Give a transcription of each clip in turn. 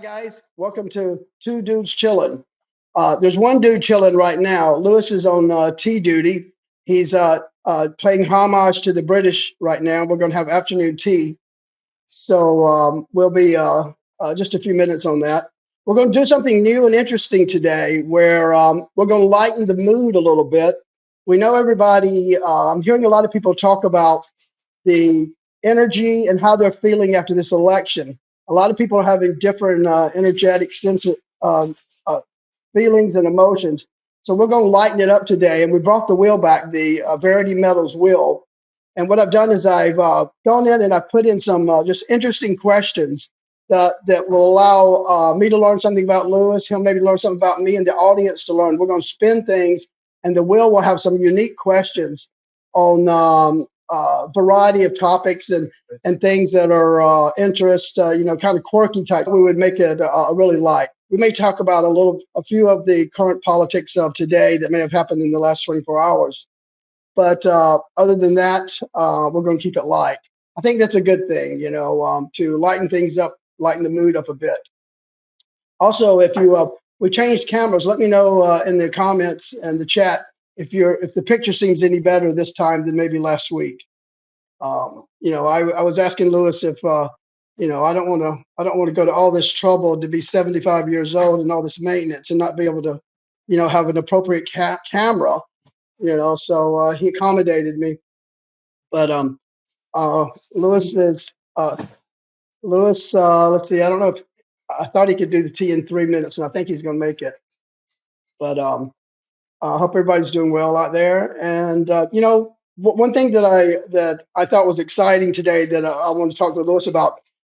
Guys, welcome to Two Dudes Chillin'. There's one dude chilling right now. Lewis is on tea duty. He's paying homage to the British right now. We're going to have afternoon tea. So we'll be just a few minutes on that. We're going to do something new and interesting today where we're going to lighten the mood a little bit. We know everybody, I'm hearing a lot of people talk about the energy and how they're feeling after this election. A lot of people are having different energetic sense of uh, feelings and emotions. So we're going to lighten it up today. And we brought the wheel back, the Verity Metals wheel. And what I've done is I've gone in and I've put in some just interesting questions that will allow me to learn something about Lewis. He'll maybe learn something about me and the audience to learn. We're going to spin things, and the wheel will have some unique questions on variety of topics and things that are interest, kind of quirky type. We would make it really light. We may talk about a few of the current politics of today that may have happened in the last 24 hours. But other than that, we're going to keep it light. I think that's a good thing, to lighten things up, lighten the mood up a bit. Also, if we changed cameras, let me know in the comments and the chat if the picture seems any better this time than maybe last week. I was asking Lewis if I don't want to go to all this trouble to be 75 years old and all this maintenance and not be able to, have an appropriate camera. So he accommodated me. But Lewis is Lewis. Let's see. I don't know if I thought he could do the tea in 3 minutes, and I think he's going to make it. But I hope everybody's doing well out there. And one thing that I thought was exciting today that I want to talk to Lewis about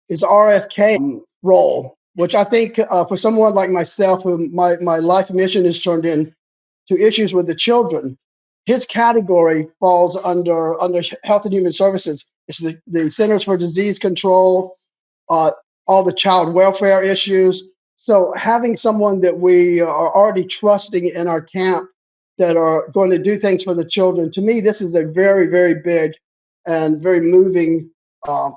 is RFK role, which I think for someone like myself, who my life mission is turned in to issues with the children, his category falls under Health and Human Services. It's the Centers for Disease Control, all the child welfare issues. So having someone that we are already trusting in our camp that are going to do things for the children, to me, this is a very, very big and very moving.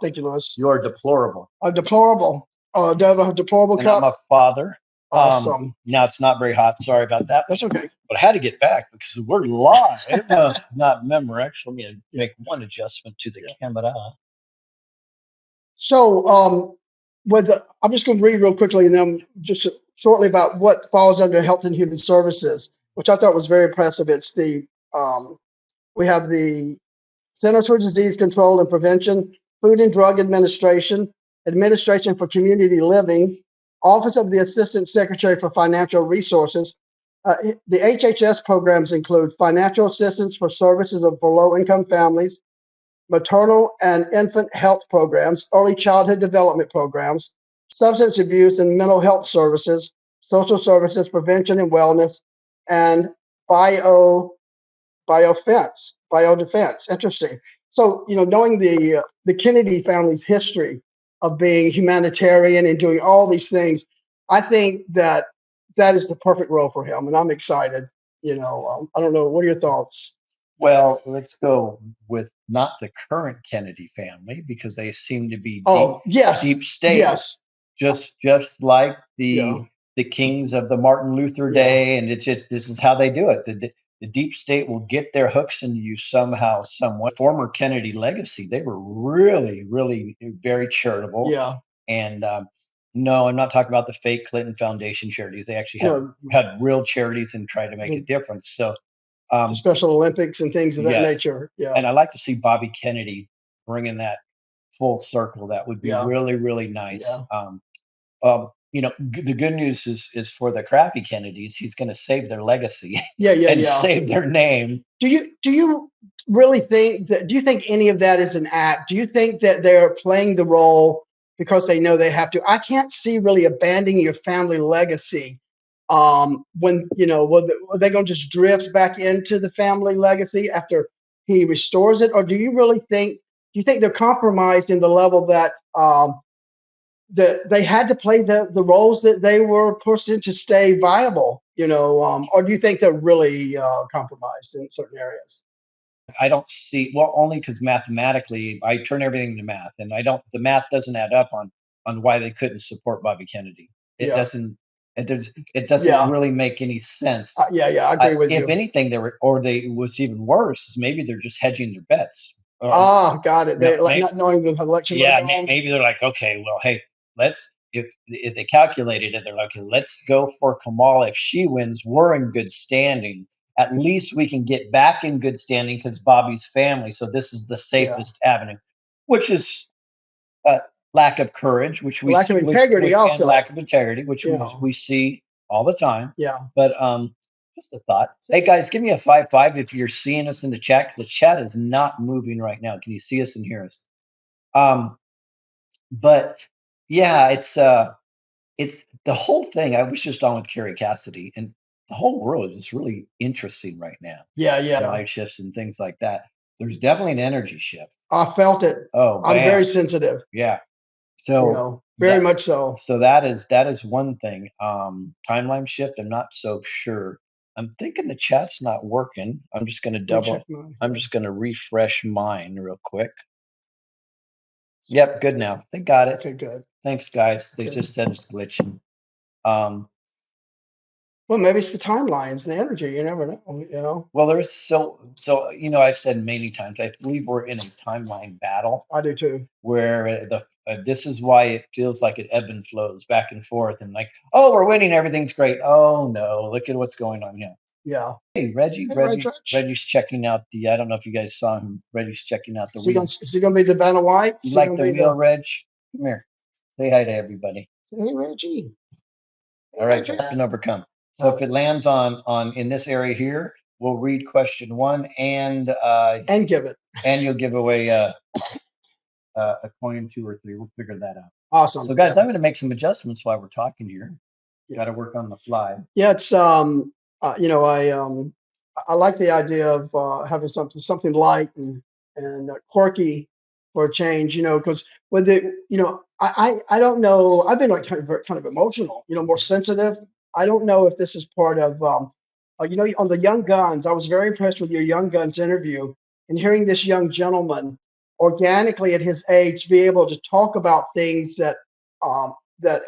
Thank you, Lewis. You are deplorable. Deplorable. Do I have a deplorable And cup? I'm a father. Awesome. Now it's not very hot. Sorry about that. That's okay. But I had to get back because we're live. Not Memorex. Let me make one adjustment to the camera. So I'm just going to read real quickly and then just shortly about what falls under Health and Human Services, which I thought was very impressive. It's we have the Centers for Disease Control and Prevention, Food and Drug Administration, Administration for Community Living, Office of the Assistant Secretary for Financial Resources. The HHS programs include financial assistance for services for low-income families, maternal and infant health programs, early childhood development programs, substance abuse and mental health services, social services, prevention and wellness, and biodefense. Interesting. So, knowing the Kennedy family's history of being humanitarian and doing all these things, I think that is the perfect role for him, and I'm excited. I don't know. What are your thoughts? Well, let's go with not the current Kennedy family because they seem to be deep state. Yes. Just like the kings of the Martin Luther Day, and it's just this is how they do it. The deep state will get their hooks into you somehow, somewhat. Former Kennedy legacy, they were really, really very charitable. Yeah. And no, I'm not talking about the fake Clinton Foundation charities. They actually had real charities and tried to make a difference. So the Special Olympics and things of that nature. Yeah. And I like to see Bobby Kennedy bringing that full circle. That would be really, really nice. Yeah. The good news is for the crappy Kennedys, he's going to save their legacy. Save their name. Do you really think that? Do you think any of that is an act? Do you think that they're playing the role because they know they have to? I can't see really abandoning your family legacy. When are they going to just drift back into the family legacy after he restores it, or do you really think? Do you think they're compromised in the level that that they had to play the roles that they were pushed in to stay viable, or do you think they're really compromised in certain areas? I don't see, only because mathematically I turn everything into math, and the math doesn't add up on why they couldn't support Bobby Kennedy. It Yeah. doesn't. It doesn't Yeah. really make any sense. Yeah. I agree with If you. anything, what's even worse is maybe they're just hedging their bets. Got it. They like not knowing the election would have gone. Maybe they're like, okay, well, hey, let's if they calculated it, they're like, okay, let's go for Kamala. If she wins, we're in good standing. At least we can get back in good standing because Bobby's family. So this is the safest avenue, which is lack of courage, which we Lack of see, integrity also. and lack of integrity, which Yeah. we see all the time. Yeah. But just a thought. Hey guys, give me a 5-5 if you're seeing us in the chat. The chat is not moving right now. Can you see us and hear us? But yeah, it's the whole thing. I was just on with Carrie Cassidy, and the whole world is really interesting right now. Yeah. Life shifts and things like that. There's definitely an energy shift. I felt it. Oh, I'm very sensitive. Yeah. So very much so. So that is one thing. Timeline shift. I'm not so sure. I'm thinking the chat's not working. I'm just going to I'm just going to refresh mine real quick. Yep, good now. They got it. Okay, good. Thanks, guys. They just said it's glitching. Well, maybe it's the timelines, the energy. You never know. Well, there's so I've said many times. I believe we're in a timeline battle. I do too. Where this is why it feels like it ebb and flows back and forth, and like, oh, we're winning, everything's great. Oh no, look at what's going on here. Yeah. Hey, Reggie's checking out the. I don't know if you guys saw him. Reggie's checking out the wheel. Is he going to be the Vanna White? You like the wheel, Reg? Come here. Say hi to everybody. Hey, Reggie. All right, Captain Overcome. So if it lands on in this area here, we'll read question 1 and give it. And you'll give away a coin, 2 or 3. We'll figure that out. Awesome. So guys, I'm going to make some adjustments while we're talking here. Got to work on the fly. Yeah, it's I like the idea of having something light and quirky for a change. Because with the I don't know. I've been like kind of emotional. More sensitive. I don't know if this is part of on the Young Guns. I was very impressed with your Young Guns interview and hearing this young gentleman organically at his age be able to talk about things that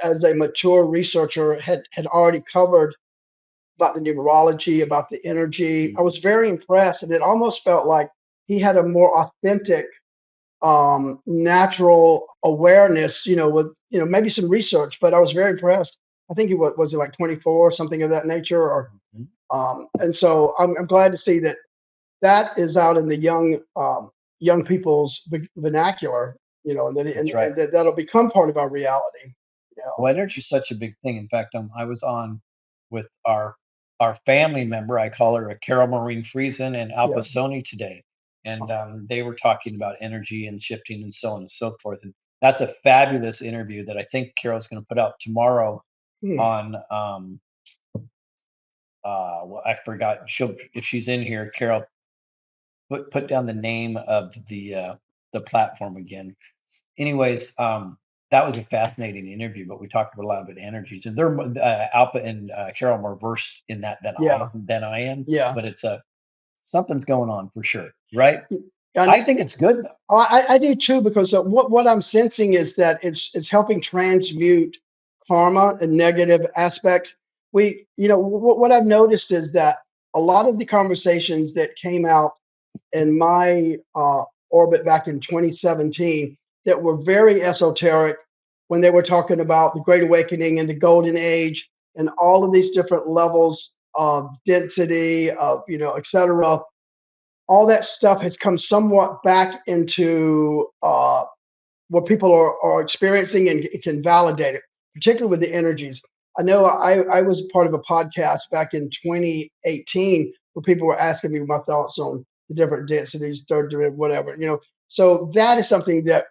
as a mature researcher had already covered about the numerology, about the energy. I was very impressed, and it almost felt like he had a more authentic, natural awareness, with maybe some research, but I was very impressed. I think he was it like 24 or something of that nature, or and so I'm glad to see that is out in the young people's vernacular, and that'll become part of our reality. Well, energy is such a big thing. In fact, I was on with our family member. I call her Carol Maureen Friesen and Alpha Sony today, and they were talking about energy and shifting and so on and so forth. And that's a fabulous interview that I think Carol's going to put out tomorrow on. Well, I forgot. If she's in here, Carol, put down the name of the platform again. Anyways, that was a fascinating interview, but we talked about a lot about energies, and they're Alpha and Carol more versed in that than I am. Yeah. But it's something's going on for sure, right? I think it's good though. I do too, because what I'm sensing is that it's helping transmute karma and negative aspects. What I've noticed is that a lot of the conversations that came out in my orbit back in 2017 that were very esoteric, when they were talking about the Great Awakening and the Golden Age and all of these different levels of density, of et cetera, all that stuff has come somewhat back into what people are experiencing and can validate it, particularly with the energies. I know I was part of a podcast back in 2018 where people were asking me my thoughts on the different densities, third dimension, whatever. So that is something that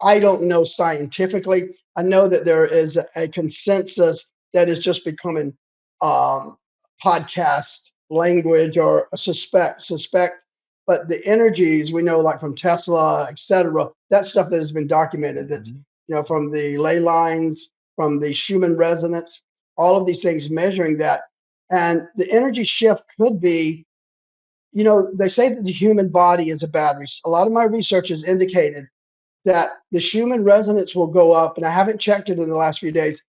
I don't know scientifically. I know that there is a consensus that is just becoming podcast language or suspect. But the energies we know, like from Tesla, et cetera, that stuff that has been documented, that's from the ley lines, from the Schumann resonance, all of these things measuring that. And the energy shift could be, they say that the human body is a battery. A lot of my research has indicated that the human resonance will go up, and I haven't checked it in the last few days,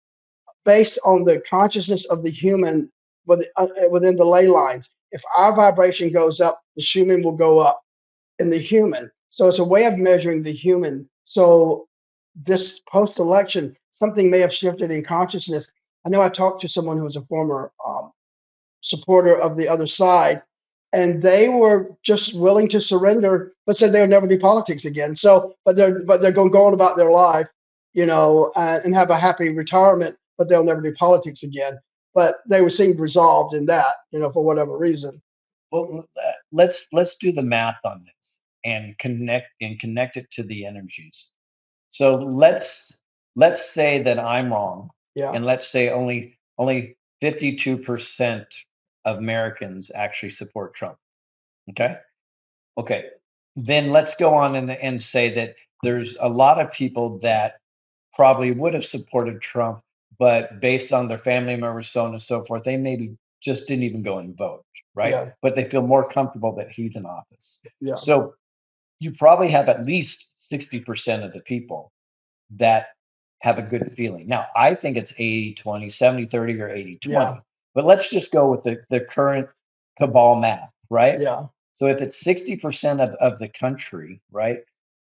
based on the consciousness of the human within the ley lines. If our vibration goes up, the human will go up in the human. So it's a way of measuring the human. So this post-election, something may have shifted in consciousness. I know I talked to someone who was a former supporter of the other side, and they were just willing to surrender, but said there'll never be politics again. So, but they're going to go on about their life, and have a happy retirement, but there'll never be politics again. But they were seemed resolved in that, for whatever reason. Well, let's do the math on this and connect it to the energies. So let's say that I'm wrong, Yeah, and let's say only 52% of Americans actually support Trump. Okay. Okay. Then let's go on and say that there's a lot of people that probably would have supported Trump, but based on their family members, so on and so forth, they maybe just didn't even go and vote, right? yeah, But they feel more comfortable that he's in office. yeah, So you probably have at least 60% of the people that have a good feeling. Now, I think it's 80-20, 70-30, or 80-20. yeah, But let's just go with the current cabal math, right? yeah, So if it's 60% of the country, right,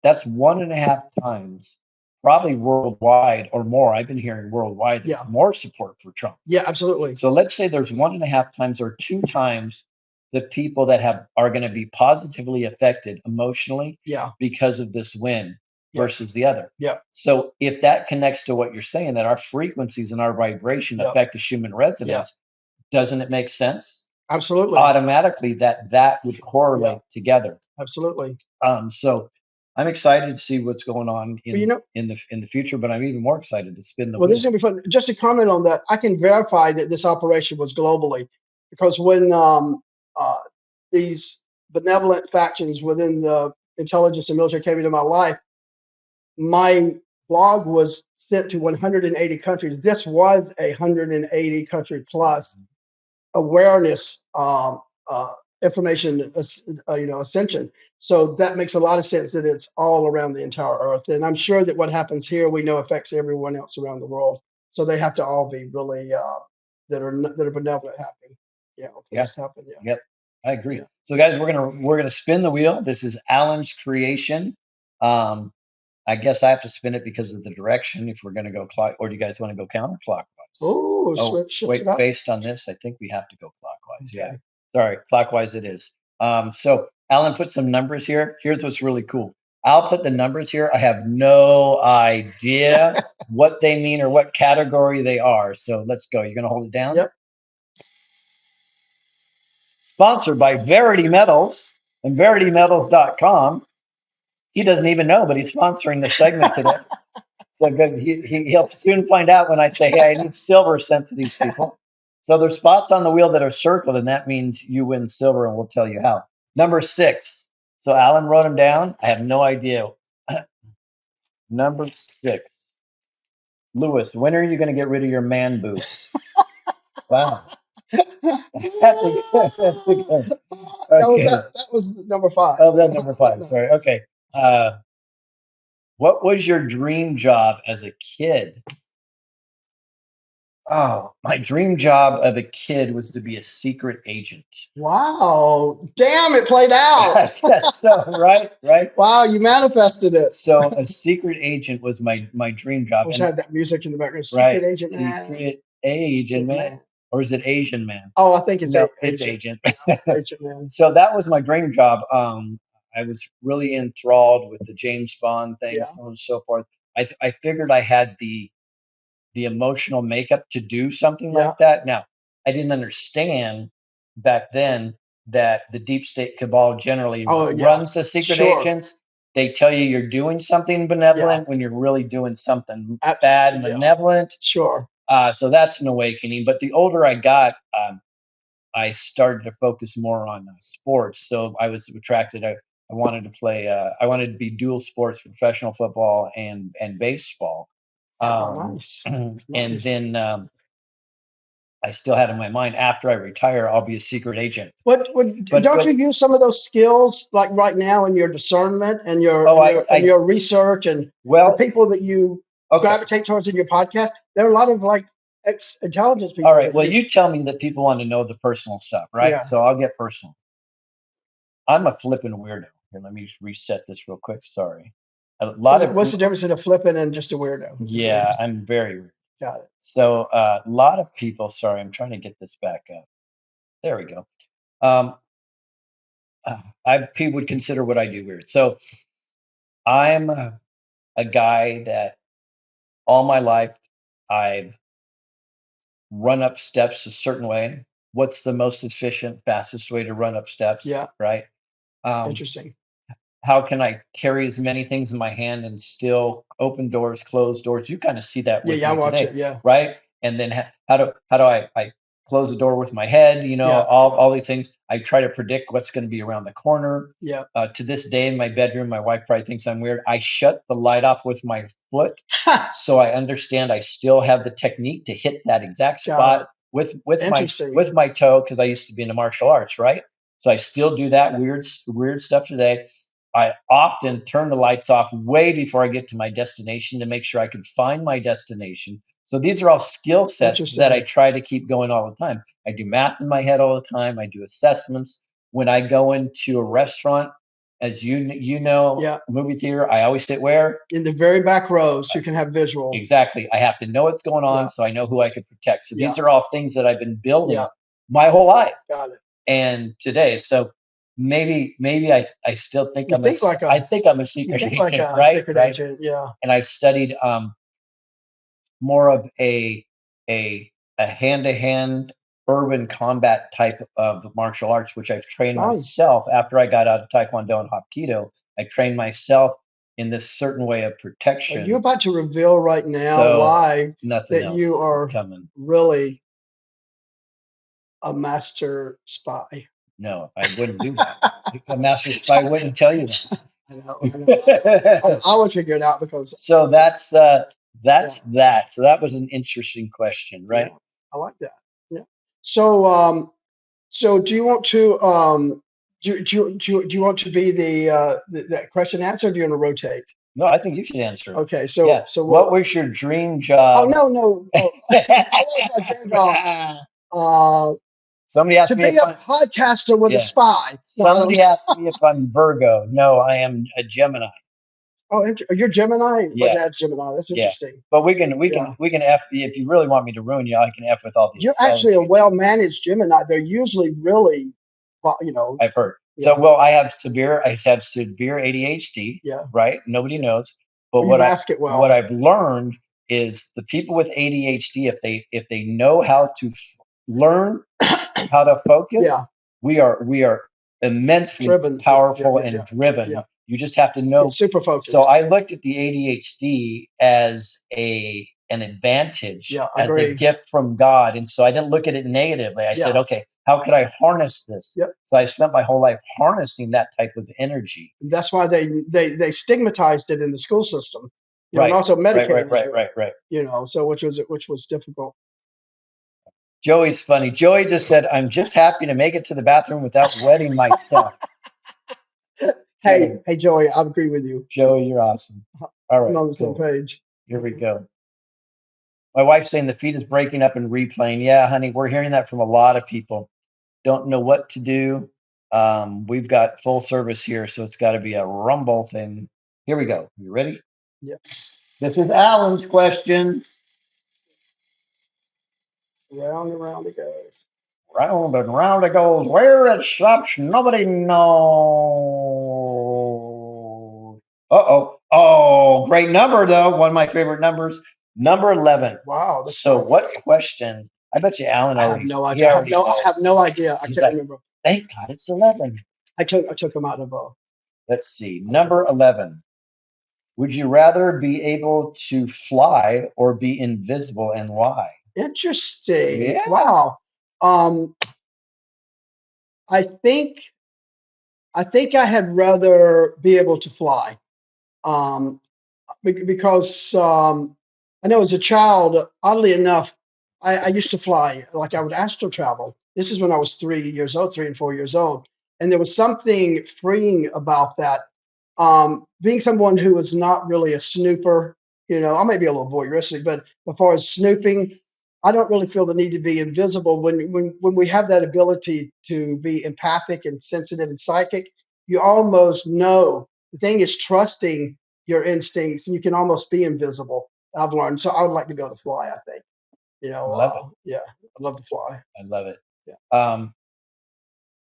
that's 1.5 times probably worldwide or more. I've been hearing worldwide there's yeah, more support for Trump. yeah, absolutely. So let's say there's 1.5 times or 2 times the people that are going to be positively affected emotionally Yeah, because of this win yeah, versus the other. yeah, So if that connects to what you're saying, that our frequencies and our vibration yeah, affect the human yeah, resonance, doesn't it make sense? absolutely. Automatically that would Yeah, correlate together. absolutely. So I'm excited to see what's going on Well, in the future, but I'm even more excited to spin the well, this is wheel. gonna be fun. Just to comment on that, I can verify that this operation was globally, because when uh, these benevolent factions within the intelligence and military came into my life, my blog was sent to 180 countries. This was a 180 country plus awareness information, ascension. So that makes a lot of sense that it's all around the entire earth. And I'm sure that what happens here, we know affects everyone else around the world. So they have to all be really that are benevolent, happy, for Yeah. this to happen. Yeah. Yep. I agree. Yeah. So guys, we're gonna spin the wheel. This is Alan's creation. Um, I guess I have to spin it because of the direction if we're gonna go clock, or do you guys want to go counterclockwise? Oh, Oh, shift it wait, up. based on this, I think we have to go clockwise. Yeah. Okay. Sorry, clockwise it is. So Alan put some numbers here. Here's what's really cool. I'll put the numbers here. I have no idea what they mean or what category they are. So let's go. You're gonna hold it down? Yep. Sponsored by Verity Metals and veritymetals.com. He doesn't even know, but he's sponsoring the segment today. So good. He'll soon find out when I say, hey, I need silver sent to these people. So there's spots on the wheel that are circled, and that means you win silver, and we'll tell you how. Number 6. So Alan wrote them down. I have no idea. Number 6. Lewis, when are you going to get rid of your man boob? Wow. That's a good. That's a good. No, Okay. that was number 5. Oh, that's number No, 5. no. Sorry. Okay. What was your dream job as a kid? Oh, my dream job of a kid was to be a secret agent. Wow. Damn, it played out. So, right. Wow, you manifested it. So a secret agent was my dream I job, wish I and had that music in the background. right, Secret agent man. secret agent Agent man, man. or is it Asian man? Oh, I think it's No, it's agent. agent. Agent man. So that was my dream job. I was really enthralled with the James Bond thing, Yeah. so on and so forth. I figured I had the emotional makeup to do something Yeah. like that. Now, I didn't understand back then that the deep state cabal generally Oh, yeah. runs the secret Sure. agents. They tell you you're doing something Yeah. benevolent when you're really doing something bad, Yeah. malevolent. Sure. So that's an awakening. But the older I got, I started to focus more on sports. So I was attracted. I wanted to play. I wanted to be dual sports, professional football and baseball. Oh, Um, nice. and Nice. then I still had in my mind, after I retire, I'll be a secret agent. Don't you use some of those skills like right now in your discernment and your research and the people that you gravitate towards in your podcast? There are a lot of like intelligence people. All right. Well, you tell me that people want to know the personal stuff, right? Yeah. So I'll get personal. I'm a flippin' weirdo. Here, let me reset this real quick. Sorry. What's the difference in a flippin' and just a weirdo? Yeah, I'm very weird. Got it. So a lot of people, sorry, I'm trying to get this back up. There we go. People would consider what I do weird. So I'm a guy that all my life I've run up steps a certain way. What's the most efficient, fastest way to run up steps? Yeah. Right. Interesting. How can I carry as many things in my hand and still open doors, close doors? You kind of see that with me I watch today, it. Yeah. right? And then how do I close the door with my head? All these things. I try to predict what's going to be around the corner. Yeah. To this day in my bedroom, my wife probably thinks I'm weird. I shut the light off with my foot, so I understand I still have the technique to hit that exact spot with my toe, because I used to be in the martial arts, right? So I still do that weird stuff today. I often turn the lights off way before I get to my destination to make sure I can find my destination. So these are all skill sets that I try to keep going all the time. I do math in my head all the time. I do assessments. When I go into a restaurant, as you know, movie theater, I always sit where? In the very back row, so you can have visual. Exactly. I have to know what's going on, so I know who I can protect. So these are all things that I've been building my whole life. Got it. And today, so maybe I still think I'm a secret agent, right? Secret agent, yeah. And I've studied more of a hand-to-hand urban combat type of martial arts, which I've trained myself after I got out of Taekwondo and Hapkido. I trained myself in this certain way of protection. You're about to reveal right now live that you are really a master spy. No, I wouldn't do that. A master spy wouldn't tell you that. I know. I would figure it out because. So that's that. So that was an interesting question, right? Yeah, I like that. Yeah. So do you want to do you want to be the question answer? Or do you want to rotate? No, I think you should answer. Okay, so what was your dream job? Oh no. Oh, I was my dream job. Somebody asked me to be a podcaster with a spy. Somebody asked me if I'm Virgo. No, I am a Gemini. Oh, you're Gemini? Yeah. My dad's Gemini. That's interesting. But we can F, if you really want me to ruin you, I can F with all these. You're actually a well-managed Gemini. They're usually really, I've heard. Yeah. So, I have severe ADHD. Yeah. Right? Nobody knows. But what I've learned is the people with ADHD, if they know how to learn how to focus, we are immensely powerful and driven. Yeah. You just have to know. Super focused. So I looked at the ADHD as an advantage, as a gift from God. And so I didn't look at it negatively. I said, okay, how could I harness this? Yep. So I spent my whole life harnessing that type of energy. And that's why they stigmatized it in the school system. And also medicated right. So which was difficult. Joey's funny. Joey just said, I'm just happy to make it to the bathroom without wetting myself. Hey, Joey, I agree with you. Joey, you're awesome. All right. I'm on the same page. Here we go. My wife's saying the feed is breaking up and replaying. Yeah, honey, we're hearing that from a lot of people. Don't know what to do. We've got full service here, so it's got to be a rumble thing. Here we go. You ready? Yeah. This is Alan's question. Round and round it goes. Round and round it goes. Where it stops, nobody knows. Oh, great number, though. One of my favorite numbers. Number 11. Wow. So what question? I bet you Alan I have no idea. I have no idea. I can't remember. Thank God it's 11. I took him out of Let's see. Number 11. Would you rather be able to fly or be invisible, and why? Interesting. Yeah. Wow. I think I had rather be able to fly. Because I know as a child, oddly enough, I used to fly, like I would astral travel. This is when I was 3 years old, 3 and 4 years old. And there was something freeing about that. Being someone who is not really a snooper, I may be a little voyeuristic, but as far as snooping, I don't really feel the need to be invisible. When we have that ability to be empathic and sensitive and psychic, you almost know. The thing is trusting your instincts, and you can almost be invisible. I've learned. So I would like to be able to fly, I think. Love it. Yeah, I'd love to fly. I love it. Yeah.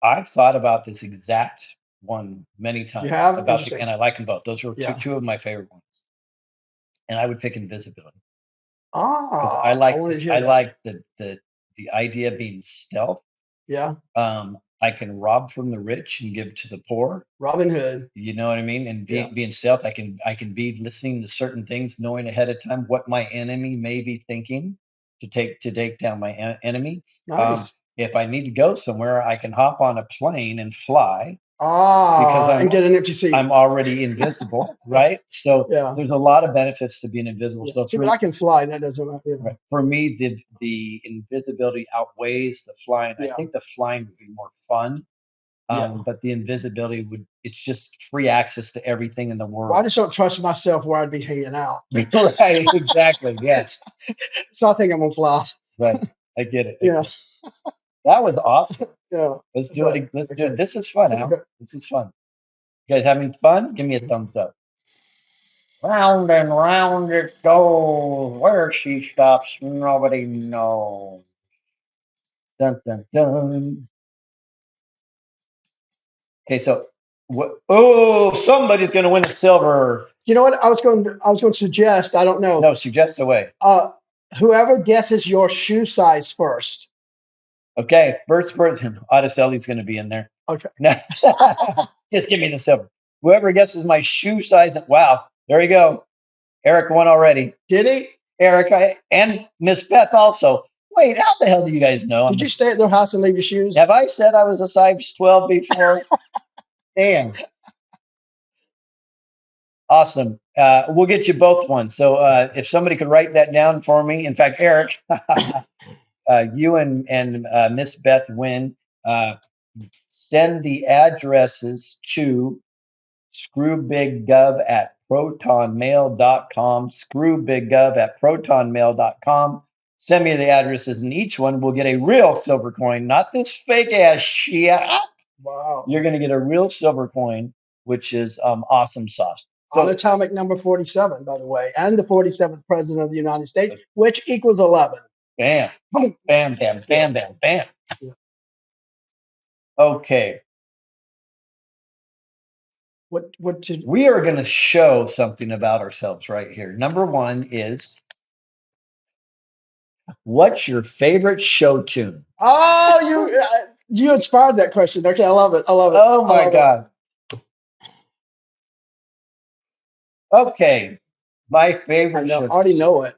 I've thought about this exact one many You times have? about Interesting. and I like them both. Those are Yeah. two of my favorite ones. And I would pick invisibility because Ah, I like wanted to hear I that. like the idea of being stealth. Yeah, I can rob from the rich and give to the poor. Robin Hood. You know what I mean? And Yeah. being stealth, I can be listening to certain things, knowing ahead of time what my enemy may be thinking to take down my enemy. Nice. If I need to go somewhere, I can hop on a plane and fly because And get an empty seat. I'm already invisible, right? So Yeah. there's a lot of benefits to being invisible. Yeah. So See, but I can fly. That doesn't, right, for me, the invisibility outweighs the flying. I Yeah. think the flying would be more fun. Yeah. But the invisibility it's just free access to everything in the world. Well, I just don't trust myself where I'd be hanging out. Right, exactly. Yes. So I think I'm gonna fly. Right. I get it. Yeah. That was awesome. Yeah. Let's do it. Let's do Okay. it. This is fun, Al. This is fun. You guys having fun? Give me a thumbs up. Round and round it goes. Where she stops, nobody knows. Dun dun dun. Okay, so what? Oh, somebody's gonna win a silver. You know what? I was going to suggest. I don't know. No, suggest away. Whoever guesses your shoe size first. Okay, first person. Oticelli's going to be in there. Okay. Just give me the silver. Whoever guesses my shoe size. Wow, there you go. Eric won already. Did he? Eric and Miss Beth also. Wait, how the hell do you guys know? Did you stay at their house and leave your shoes? Have I said I was a size 12 before? Damn. Awesome. We'll get you both one. So if somebody could write that down for me. In fact, Eric, you and Miss Beth win. Send the addresses to screwbiggov@protonmail.com. Screwbiggov@protonmail.com. Send me the addresses, and each one will get a real silver coin, not this fake ass shit. Wow. You're going to get a real silver coin, which is awesome sauce. On atomic number 47, by the way, and the 47th president of the United States, which equals 11. Bam, bam, bam, bam, bam, bam. Yeah. Okay. We are going to show something about ourselves right here. Number one is, what's your favorite show tune? Oh, you inspired that question. Okay, I love it. I love it. Oh my God. Okay. My favorite I already know it.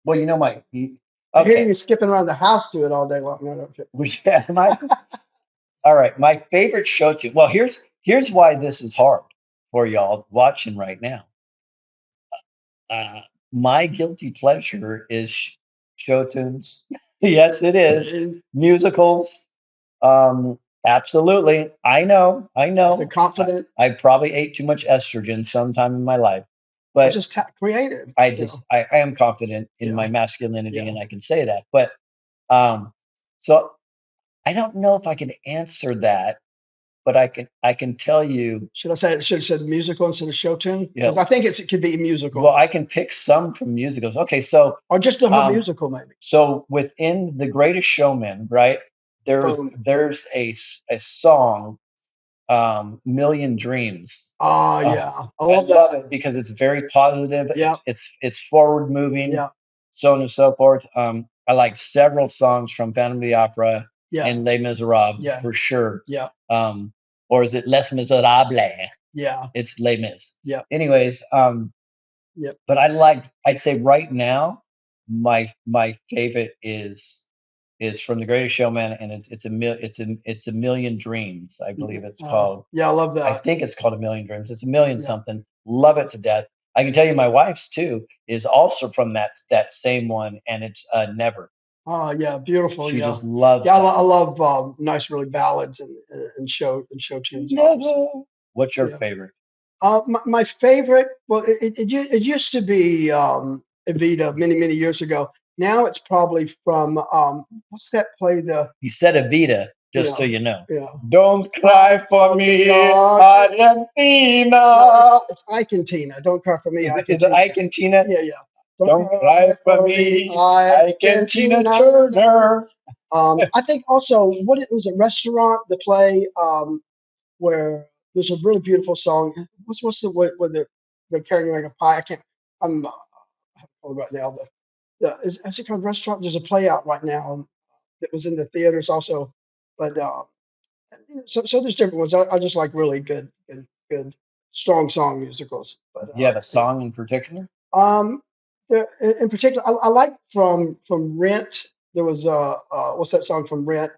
Well, you know I hear you skipping around the house to it all day long. No, all right. My favorite show tune. Well, here's why this is hard for y'all watching right now. My guilty pleasure is show tunes. Yes, it is. Musicals. Absolutely. I know. Is it confident? I probably ate too much estrogen sometime in my life. But just creative. I am confident in my masculinity, and I can say that. But so I don't know if I can answer that, but I can tell you. Should have said musical instead of show tune? Because I think it could be musical. Well, I can pick some from musicals. Okay, so or just the whole musical, maybe. So within The Greatest Showman, right? There's a song, Million Dreams. Oh yeah, I love it because it's very positive. Yeah. It's forward moving. Yeah. So on and so forth. I like several songs from Phantom of the Opera and Les Miserables for sure. Yeah. Or is it Les Miserables? Yeah. It's Les Mis. Yeah. Anyways, but I'd say right now, my favorite is from The Greatest Showman, and it's a Million Dreams, I believe it's called. Yeah, I love that. I think it's called A Million Dreams. It's a million something. Love it to death. I can tell you my wife's too is also from that same one, and it's Never. Oh yeah, beautiful. She Yeah, just loves yeah. that. I love nice, really ballads and show tunes. Never. What's your Yeah. favorite? My favorite. Well, it used to be Evita many years ago. Now it's probably from what's that play? He said Evita, just so Yeah, you know. yeah. Don't cry for me, No, Argentina. it's Ike and Tina. Don't cry for me, Ike and Is it Tina. Ike and Tina? Yeah, yeah. Don't Don't cry cry for for me, me, Ike Ike and and Tina Tina. Turner. I think also what it was a restaurant, the play, where there's a really beautiful song. What's the where they're carrying like a pie? I can't. I'm right now. Is it called restaurant? There's a play out right now that was in the theaters also, but so there's different ones. I just like really good strong song musicals. But Do you have a song in particular? um, in particular, I like from Rent. There was what's that song from Rent?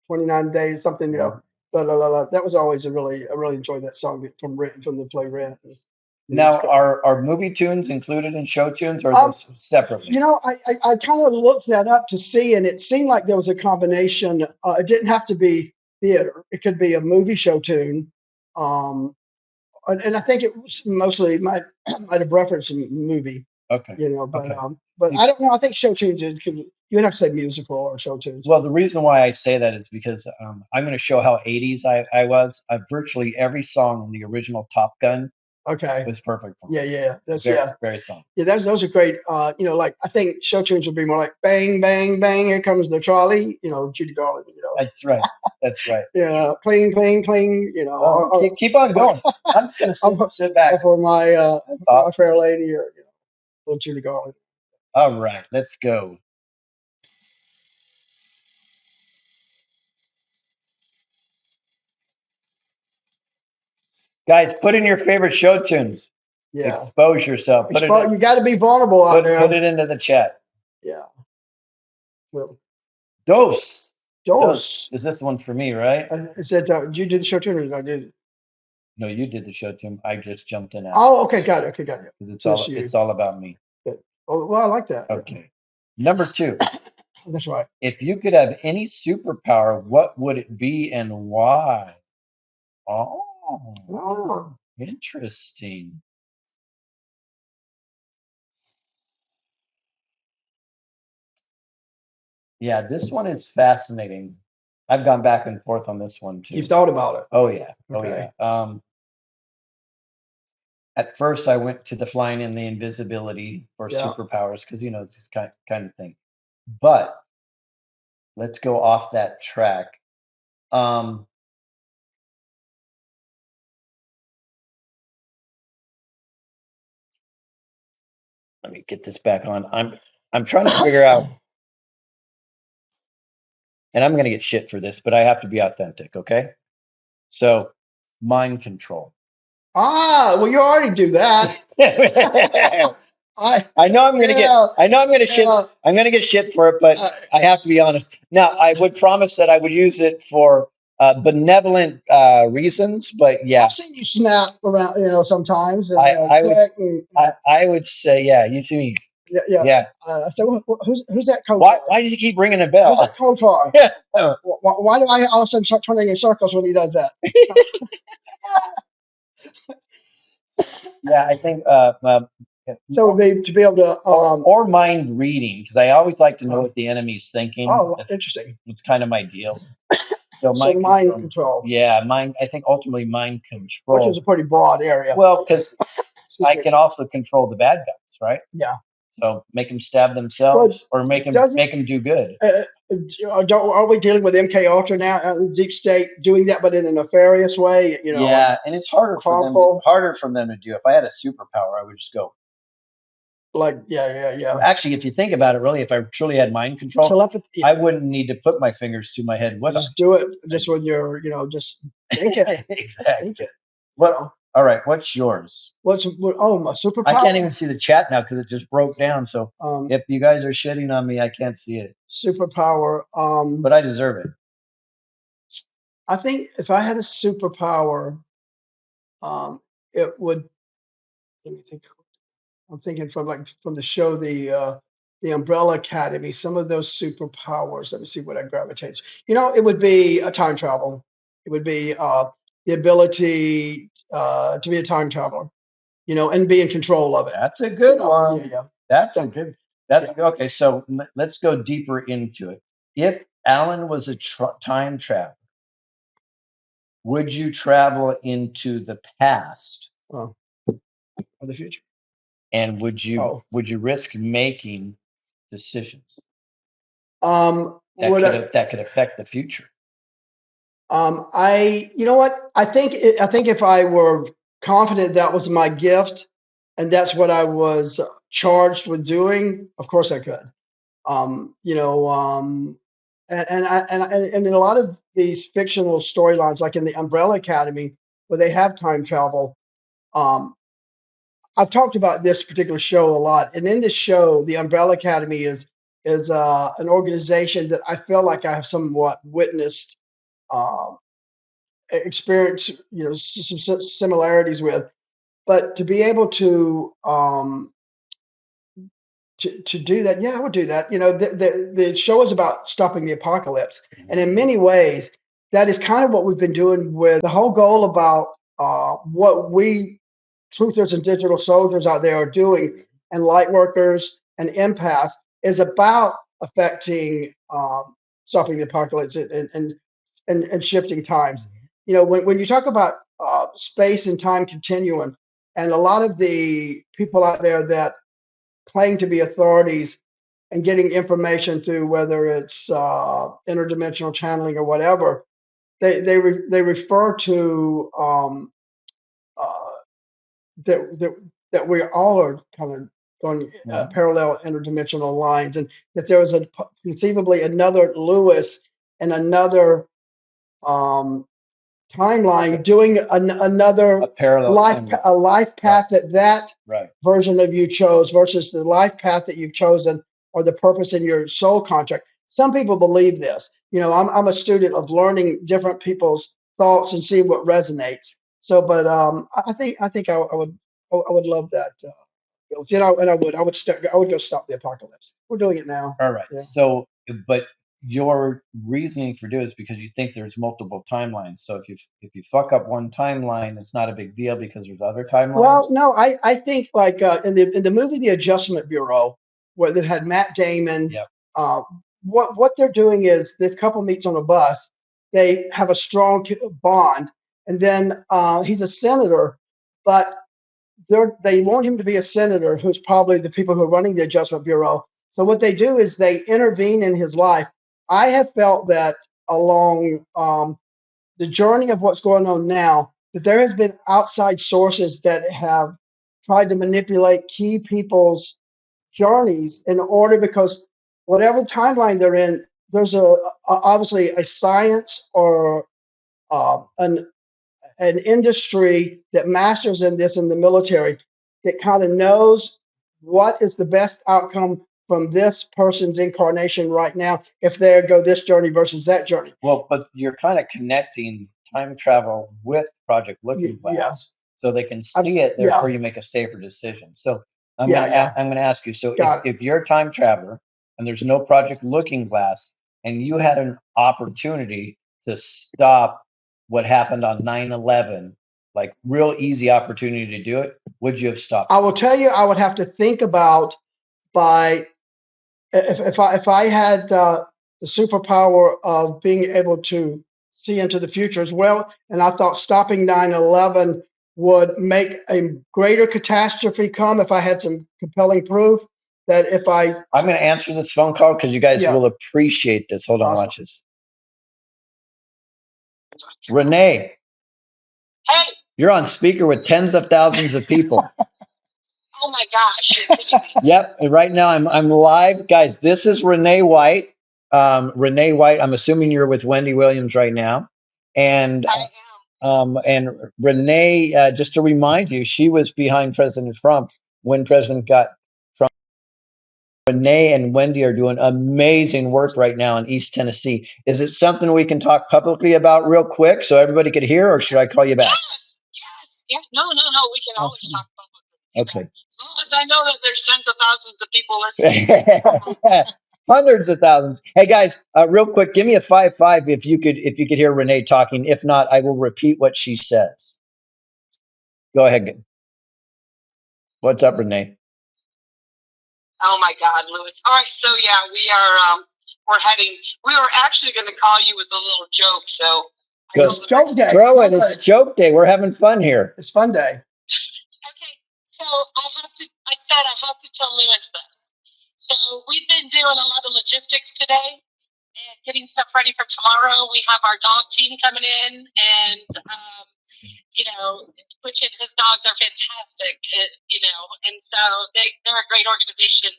29 days something. You know, la, la, la, la. That was always I really enjoyed that song from Rent from the play Rent. And it's Now, are movie tunes included in show tunes, or are um, those separately? you know, I kind of looked that up to see, and it seemed like there was a combination. It didn't have to be theater; it could be a movie show tune. Um, and I think it was mostly might have referenced a movie, Okay. you know, Okay. but I don't know. I think show tunes you'd have to say musical or show tunes. Well, the reason why I say that is because I'm going to show how 80s I was. Virtually every song in the original Top Gun Okay, was perfect for me. yeah. That's Very, very song. yeah. Those are great. You know, like I think show tunes would be more like bang bang bang. Here comes the trolley. You know, Judy Garland. You know, That's right. That's right. you know, cling cling cling. You know, Keep on going. I'm just going to sit back. for my That's my awesome. fair lady or you know, little Judy Garland. All right, let's go. Guys, put in your favorite show tunes. Yeah, Expose yourself. you got to be vulnerable out there. Put it into the chat. Yeah. Well, Dose. Dose. Is this one for me, right? I said, did you do the show tune or did I do it? No, you did the show tune. I just jumped in after. Oh, okay, got it. Okay, got it. Because it's all about me. Good. Oh, well, I like that. Okay. Number 2. That's right. If you could have any superpower, what would it be and why? Oh, interesting. Yeah, this one is fascinating. I've gone back and forth on this one too. You've thought about it. Oh yeah. Okay. Oh yeah. At first I went to the flying and the invisibility for Yeah. superpowers because it's this kind of thing. But let's go off that track. Um, Let me get this back on. I'm trying to figure out, and I'm gonna get shit for this, but I have to be authentic, okay? So, mind control. Ah, well, you already do that. I know I'm gonna get shit. I'm gonna get shit for it, but I have to be honest. Now, I would promise that I would use it for benevolent reasons, but yeah, I've seen you snap around, you know, sometimes. And, I would say, yeah. You see me, yeah. yeah. I said, who's that coach? Why does he keep ringing a bell? Who's that coach for? Yeah. Why do I all of a sudden start turning in circles when he does that? Yeah, I think So to be able to or mind reading, because I always like to know what the enemy's thinking. Oh, interesting. It's kind of my deal. So mind control. Yeah, I think ultimately mind control, which is a pretty broad area. Well, because I can also control the bad guys, right? Yeah. So make them stab themselves, or make them do good. Are we dealing with MK Ultra now? Deep State doing that, but in a nefarious way. You know. Yeah, and it's harder harmful. for them to do. If I had a superpower, I would just go. Like yeah. Well, actually, if you think about it, really, if I truly had mind control, telepathy, I wouldn't need to put my fingers to my head. Just do it. Just with your, just think it. Exactly. Think it. Well, all right. What's yours? My superpower? I can't even see the chat now because it just broke down. So if you guys are shitting on me, I can't see it. Superpower. But I deserve it. I think if I had a superpower, it would let me think. I'm thinking from the show, the Umbrella Academy, some of those superpowers. Let me see what I gravitate. It would be a time travel. It would be the ability to be a time traveler, and be in control of it. That's a good one. Yeah, yeah. That's Yeah. a good. That's Yeah. okay. So let's go deeper into it. If Alan was a time traveler, would you travel into the past, Oh, or the future. and would you Oh, risk making decisions would I? that could affect the future? You know what? I think if I were confident that was my gift, and that's what I was charged with doing, of course I could. You know, and in a lot of these fictional storylines, like in the Umbrella Academy, where they have time travel, um, I've talked about this particular show a lot. And in this show, the Umbrella Academy is an organization that I feel like I have somewhat witnessed, um, experience, some similarities with. But to be able to do that, yeah, I would do that. The show is about stopping the apocalypse, and in many ways, that is kind of what we've been doing with the whole goal about what we truthers and digital soldiers out there are doing, and light workers and empaths is about affecting, stopping the apocalypse and shifting times. When you talk about space and time continuum, and a lot of the people out there that claim to be authorities and getting information through whether it's interdimensional channeling or whatever, they refer to uh, that we all are kind of going parallel interdimensional lines, and that there was conceivably another Lewis and another um, timeline doing another A parallel life path that right. version of you chose versus the life path that you've chosen, or the purpose in your soul contract. Some people believe this. I'm a student of learning different people's thoughts and seeing what resonates. So, but I think I would love that. And I would go stop the apocalypse. We're doing it now. All right. Yeah. So, but your reasoning for doing it is because you think there's multiple timelines. So if you fuck up one timeline, it's not a big deal because there's other timelines. Well, no, I think like in the movie The Adjustment Bureau, where they had Matt Damon. Yep. What they're doing is this couple meets on a bus. They have a strong bond, and then he's a senator, but they want him to be a senator who's probably the people who are running the Adjustment Bureau. So what they do is they intervene in his life. I have felt that along the journey of what's going on now, that there has been outside sources that have tried to manipulate key people's journeys in order, because whatever timeline they're in, there's obviously a science or an industry that masters in this in the military that kind of knows what is the best outcome from this person's incarnation right now if they go this journey versus that journey. Well, but you're kind of connecting time travel with Project Looking Glass, Yeah. so they can see it. Therefore, Yeah. you make a safer decision. So I'm Yeah. going to ask you. So Got if you're a time traveler and there's no Project Looking Glass, and you had an opportunity to stop what happened on 9/11, like real easy opportunity to do it, would you have stopped? I will tell you, I would have to think about if I had the superpower of being able to see into the future as well, and I thought stopping 9/11 would make a greater catastrophe come if I had some compelling proof that if I'm going to answer this phone call because you guys will appreciate this. Hold on, Awesome. watch this. Renee. Hey. You're on speaker with tens of thousands of people. Oh my gosh. You're kidding me. Yep. And right now I'm live. Guys, this is Renee White. Renee White, I'm assuming you're with Wendy Williams right now. And I am. And Renee, just to remind you, she was behind President Trump when President got Trump. Renee and Wendy are doing amazing work right now in East Tennessee. Is it something we can talk publicly about real quick so everybody could hear, or should I call you back? Yes. Yes. Yeah. No. We can always talk publicly. Okay. As long as I know that there's tens of thousands of people listening. Hundreds of thousands. Hey guys, real quick, give me a 5-5 if you could hear Renee talking. If not, I will repeat what she says. Go ahead. What's up, Renee? Oh my God, Lewis. All right, so yeah, we're heading. We were actually going to call you with a little joke, so Good. It's joke day. Throw it. It's joke day. We're having fun here. It's fun day. Okay, so I said I have to tell Lewis this. So we've been doing a lot of logistics today and getting stuff ready for tomorrow. We have our dog team coming in, and which his dogs are fantastic, and so they're a great organization.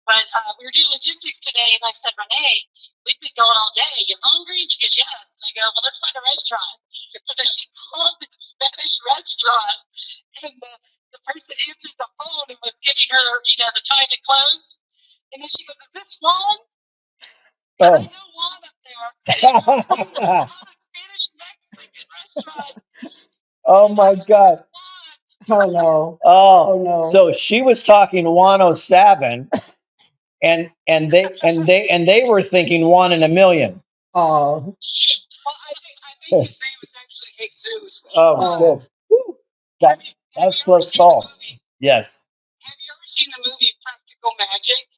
But we were doing logistics today, and I said, Renee, we've been going all day. You hungry? She goes, yes. And I go, well, let's find a restaurant. So she called the Spanish restaurant, and the person answered the phone and was giving her, the time it closed. And then she goes, is this Juan? And I know Juan up there. It's not a Spanish Mexican restaurant. Oh my God. Oh no. Oh no. So she was talking 107 and they were thinking 1 in a million. Oh. Well, I think his name was actually Jesus. Oh, good. That's close call. Yes. Have you ever seen the movie Practical Magic?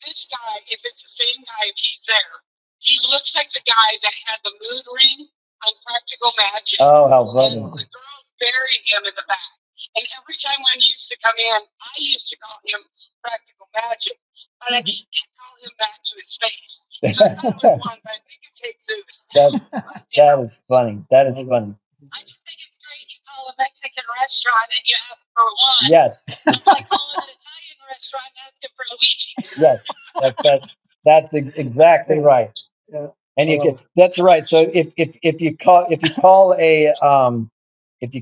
This guy, if it's the same guy, if he's there, he looks like the guy that had the mood ring on Practical Magic. Oh, how funny. And the girls buried him in the back. And every time one used to come in, I used to call him Practical Magic. But I can't call him back to his face. So I thought it was one, but I think it's Jesus. That is funny. That is funny. I just think it's great you call a Mexican restaurant and you ask for one. Yes. It's like calling an Italian restaurant and asking for Luigi. Yes. That's exactly right. Yeah. And you can. That's right. So if you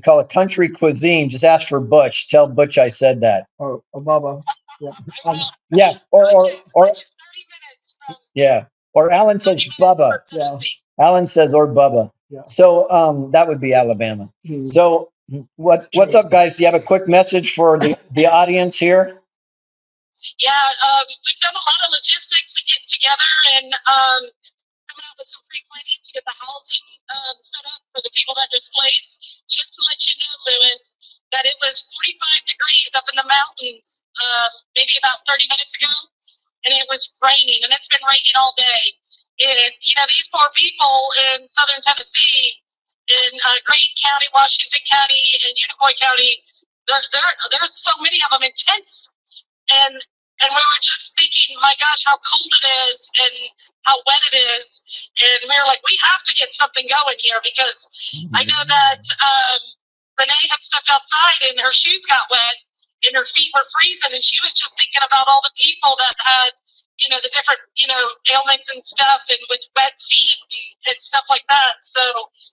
call a country cuisine, just ask for Butch. Tell Butch I said that. Or Bubba. Yeah. Or Which is 30 minutes from. Yeah. Or Alan says Bubba. Yeah. Alan says or Bubba. Yeah. So that would be Alabama. Hmm. So what's up, guys? Do you have a quick message for the audience here? Yeah, we've done a lot of logistics and getting together and coming up with some pre-planning to get the housing set up for the people that are displaced. Just to let you know, Lewis, that it was 45 degrees up in the mountains maybe about 30 minutes ago, and it was raining, and it's been raining all day. And, these poor people in southern Tennessee, in Green County, Washington County, and Unicoi County, there's so many of them in tents. And we were just thinking, my gosh, how cold it is and how wet it is. And we were like, we have to get something going here because I know that Renee had stepped outside and her shoes got wet and her feet were freezing. And she was just thinking about all the people that had, the different, ailments and stuff and with wet feet and stuff like that. So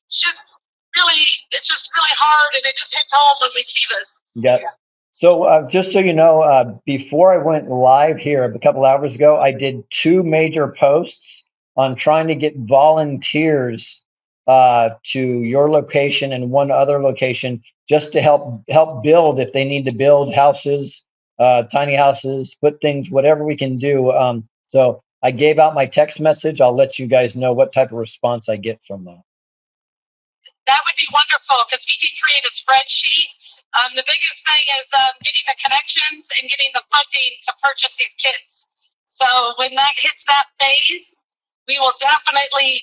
it's just really hard and it just hits home when we see this. Yeah. So just so you know, before I went live here a couple hours ago, I did 2 major posts on trying to get volunteers to your location and one other location just to help build if they need to build houses, tiny houses, put things, whatever we can do. So I gave out my text message. I'll let you guys know what type of response I get from that. That would be wonderful because we can create a spreadsheet. The biggest thing is getting the connections and getting the funding to purchase these kits. So when that hits that phase, we will definitely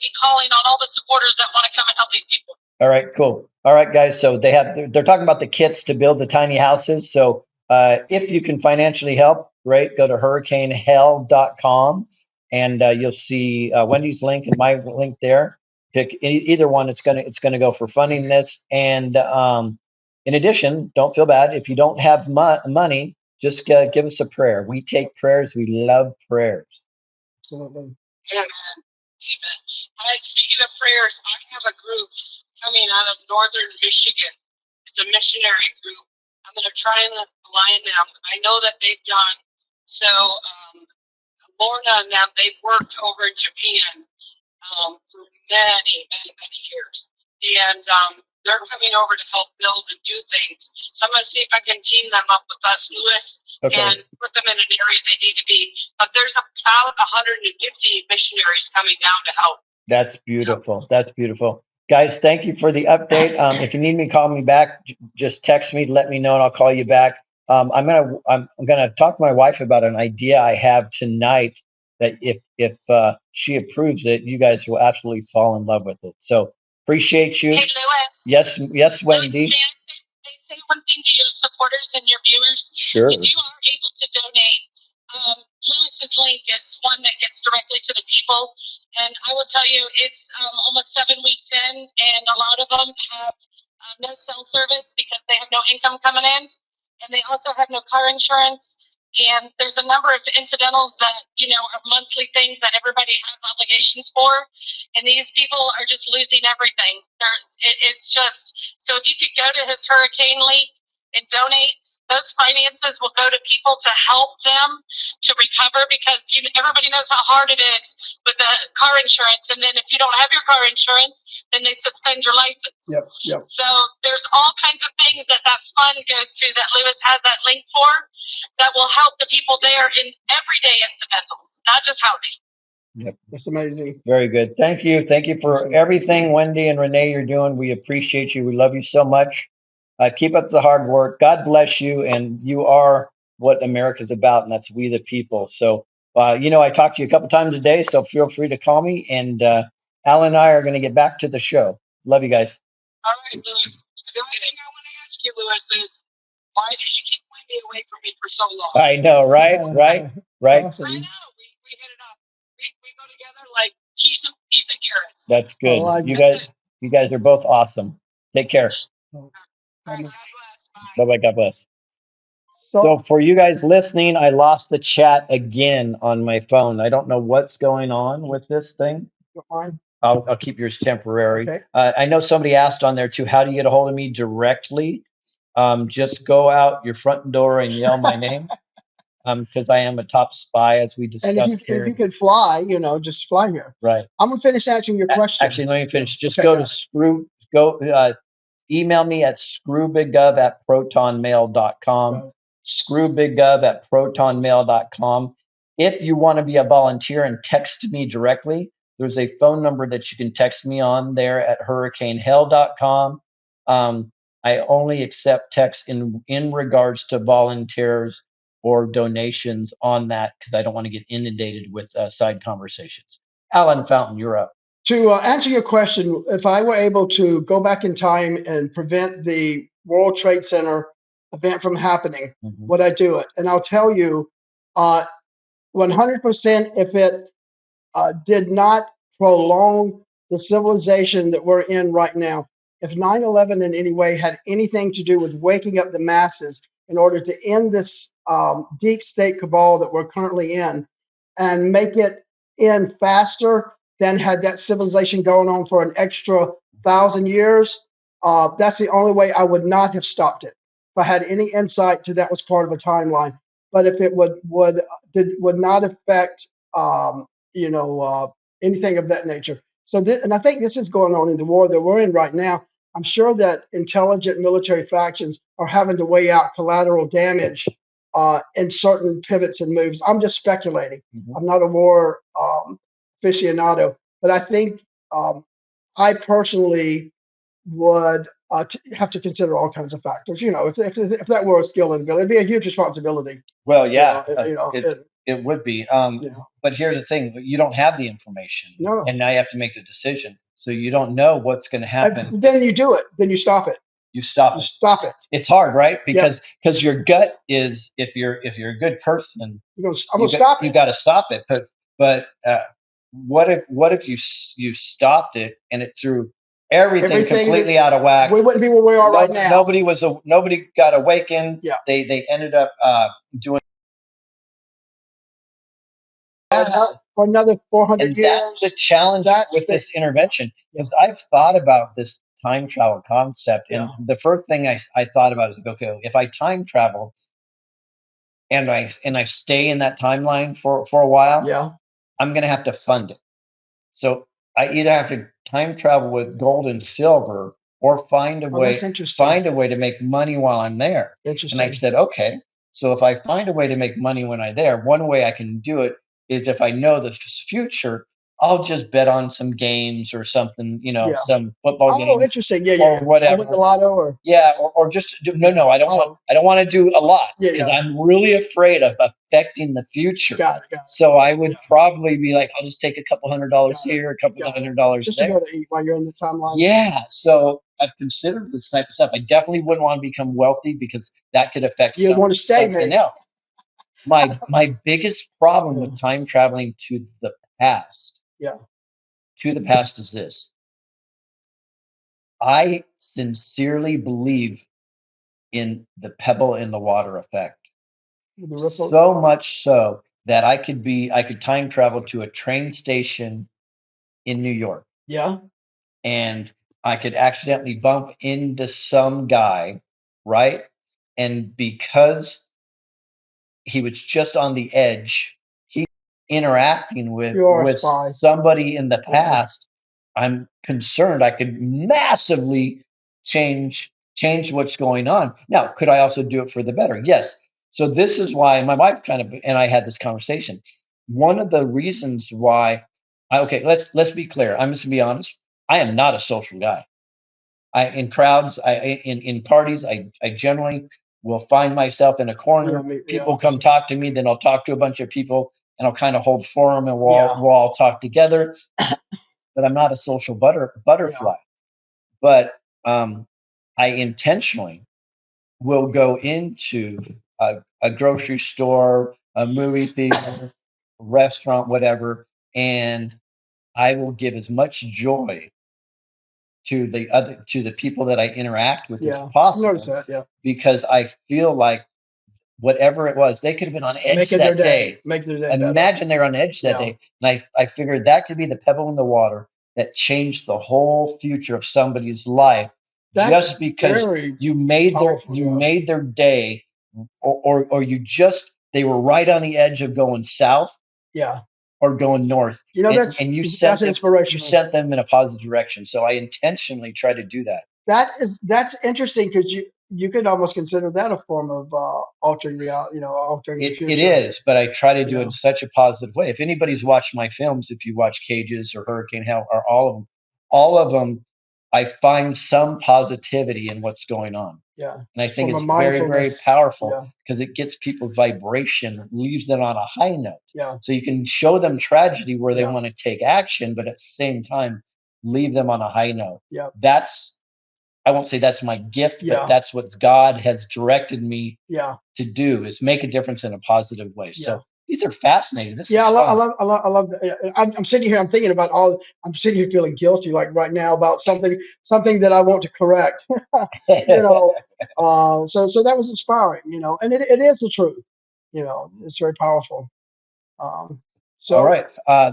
be calling on all the supporters that want to come and help these people. All right, cool. All right, guys. So they're talking about the kits to build the tiny houses. So if you can financially help, great. Go to hurricanehell.com and you'll see Wendy's link and my link there. Pick either one. It's gonna go for funding this. And in addition, don't feel bad if you don't have money. Just give us a prayer. We take prayers. We love prayers. Absolutely. Yes. Amen. Speaking of prayers, I have a group coming out of northern Michigan. It's a missionary group. I'm going to try and align them. I know that they've done. So Lorna and them, they've worked over in Japan for many years. And they're coming over to help build and do things. So I'm going to see if I can team them up with us, Lewis, and put them in an area they need to be. But there's about 150 missionaries coming down to help. That's beautiful. That's beautiful. Guys, thank you for the update. If you need me, call me back. Just text me, let me know, and I'll call you back. I'm gonna talk to my wife about an idea I have tonight that if she approves it, you guys will absolutely fall in love with it. So appreciate you. Hey, Lewis. Yes, Wendy. Lewis, may I say one thing to your supporters and your viewers? Sure. If you are able to donate, Lewis's link is one that gets directly to the people. And I will tell you, it's almost 7 weeks in, and a lot of them have no cell service because they have no income coming in, and they also have no car insurance. And there's a number of incidentals that, are monthly things that everybody has obligations for. And these people are just losing everything. It's just, so if you could go to his hurricane link and donate, those finances will go to people to help them to recover, because everybody knows how hard it is with the car insurance. And then if you don't have your car insurance, then they suspend your license. Yep. So there's all kinds of things that fund goes to, that Lewis has that link for, that will help the people there in everyday incidentals, not just housing. Yep. That's amazing. Very good. Thank you. Thank you for everything, Wendy and Renee, you're doing. We appreciate you. We love you so much. Keep up the hard work. God bless you. And you are what America's about, and that's we the people. So, I talk to you a couple times a day, so feel free to call me. And Alan and I are going to get back to the show. Love you guys. All right, Lewis. The only thing I want to ask you, Lewis, is why did you keep Wendy away from me for so long? I know, right? Awesome. I know. We hit it up. We go together like peas and carrots. That's good. You guys are both awesome. Take care. All right, God bless. Bye bye. God bless. So for you guys listening, I lost the chat again on my phone. I don't know what's going on with this thing. I'll keep yours temporary. Okay. I know somebody asked on there too, how do you get a hold of me directly? Just go out your front door and yell my name. Because I am a top spy, as we discussed. And if you could fly, just fly here. Right. I'm gonna finish answering your question. Actually, let me finish. Just Okay, email me at screwbiggov@protonmail.com. Screwbiggov@protonmail.com. If you want to be a volunteer and text me directly, there's a phone number that you can text me on there at hurricanehell.com. I only accept texts in regards to volunteers or donations on that, because I don't want to get inundated with side conversations. Alan Fountain, you're up. To answer your question, if I were able to go back in time and prevent the World Trade Center event from happening, would I do it? And I'll tell you, 100% if it did not prolong the civilization that we're in right now. If 9/11 in any way had anything to do with waking up the masses in order to end this deep state cabal that we're currently in, and make it end faster than had that civilization going on for an extra 1,000 years, that's the only way I would not have stopped it. If I had any insight to that was part of a timeline. But if it would not affect anything of that nature. So, and I think this is going on in the war that we're in right now. I'm sure that intelligent military factions are having to weigh out collateral damage in certain pivots and moves. I'm just speculating. I'm not a war aficionado, but I think I personally would have to consider all kinds of factors. If that were a skill and ability, it'd be a huge responsibility. Well, yeah, it would be. But here's the thing: you don't have the information, and now you have to make a decision. So you don't know what's going to happen. Then you do it. Then you stop it. You stop it. It's hard, right? Because your gut is, if you're a good person, I'm gonna stop it. You got to stop it. But what if you stopped it and it threw everything completely out of whack? We wouldn't be where we are right now. Nobody got awakened. Yeah. They ended up doing for another 400 and years. That's the challenge with this intervention, because I've thought about this time travel concept, and the first thing I thought about is, okay, if I time travel and I stay in that timeline for a while, I'm going to have to fund it. So I either have to time travel with gold and silver, or find a Oh, that's way interesting. to make money while I'm there. And I Interesting. said, okay, so if I find a way to make money when I'm there, one way I can do it is if I know the future, I'll just bet on some games or something, Yeah. some football Oh, games interesting. Yeah, or yeah. Or whatever. with the lotto, or Yeah, or just no, I don't want oh, I don't want to do a lot yeah, because yeah. I'm really afraid of affecting the future. Got it. So I would Yeah, probably be like, I'll just take a couple $100 got it. here, a couple Got it. $100 Just to there. go to eat while you're in the timeline. Yeah, so I've considered this type of stuff. I definitely wouldn't want to become wealthy because that could affect You'd want to stay, something maybe. else. My biggest problem Yeah. with time traveling to the past Yeah. is this. I sincerely believe in the pebble in the water effect. The ripple. So much so that I could time travel to a train station in New York Yeah. and I could accidentally bump into some guy, right? And because he was just on the edge, he interacting You are a with spy. somebody in the past. I'm concerned I could massively change what's going on. Now, could I also do it for the better? Yes. So this is why my wife and I had this conversation. One of the reasons why okay, let's be clear. I'm just gonna be honest. I am not a social guy. In crowds, in parties, I generally will find myself in a Yeah, corner. People come talk to me, then I'll talk to a bunch of people, and I'll kind of hold forum, and we'll all talk together. But I'm not a social butterfly. But I intentionally will go into a grocery store, a movie theater, restaurant, whatever, and I will give as much joy to the people that I interact with as Yeah. I possible noticed that. Yeah. because I feel like whatever it was, they could have been on edge Make it their that day. day. Make their day better. Imagine they're on edge that Yeah. day. And I figured that could be the pebble in the water that changed the whole future of somebody's life That's just because very you made powerful. their day or they were right on the edge of going south Yeah. or going north. That's and you inspirational. sent them in a positive direction. So I intentionally try to do that. That's interesting because you could almost consider that a form of altering reality. Altering the future. It is, but I try to do it Yeah. in such a positive way. If anybody's watched my films, if you watch Cages or Hurricane Hell or all of them, I find some positivity in what's going on. Yeah. And I think From a it's very, very mindfulness. powerful Yeah. because it gets people's vibration, leaves them on a high note. Yeah. So you can show them tragedy where they Yeah. want to take action, but at the same time, leave them on a high note. Yeah. I won't say that's my gift, Yeah. but that's what God has directed me Yeah. to do is make a difference in a positive way. Yeah. So these are fascinating. This Yeah, is I fun. love that. I'm sitting here. I'm thinking about I'm sitting here feeling guilty, like right now, about something that I want to correct. So that was inspiring, and it is the truth. It's very powerful. So All right.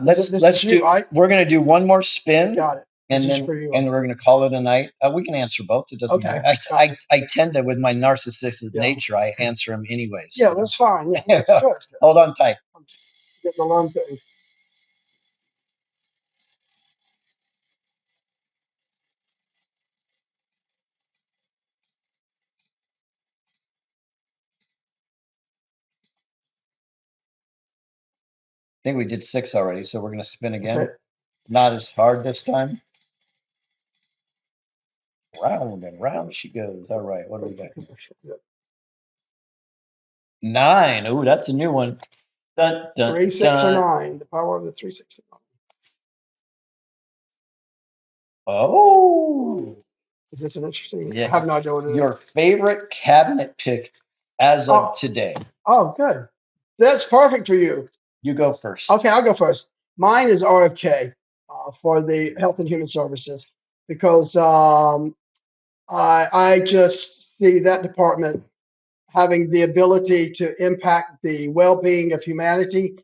this is you, right? We're going to do one more spin. Got it. This is for you. And we're going to call it a night. We can answer both. It doesn't Okay. matter. I tend to, with my narcissistic nature, I answer them anyways. Yeah, that's fine. Yeah, that's good. Hold on tight. Getting to learn things. I think we did 6 already, so we're going to spin again. Okay. Not as hard this time. Round and round she goes. All right, what do we got? 9. Ooh, that's a new one. Dun, dun, 3, 6, or dun. 9. The power of the 3, 6, and 9. Oh. Is this an interesting? Yeah. I have no idea what it is. Your favorite cabinet pick as of today. Oh, good. That's perfect for you. You go first. Okay, I'll go first. Mine is RFK for the Health and Human Services because I just see that department having the ability to impact the well-being of humanity.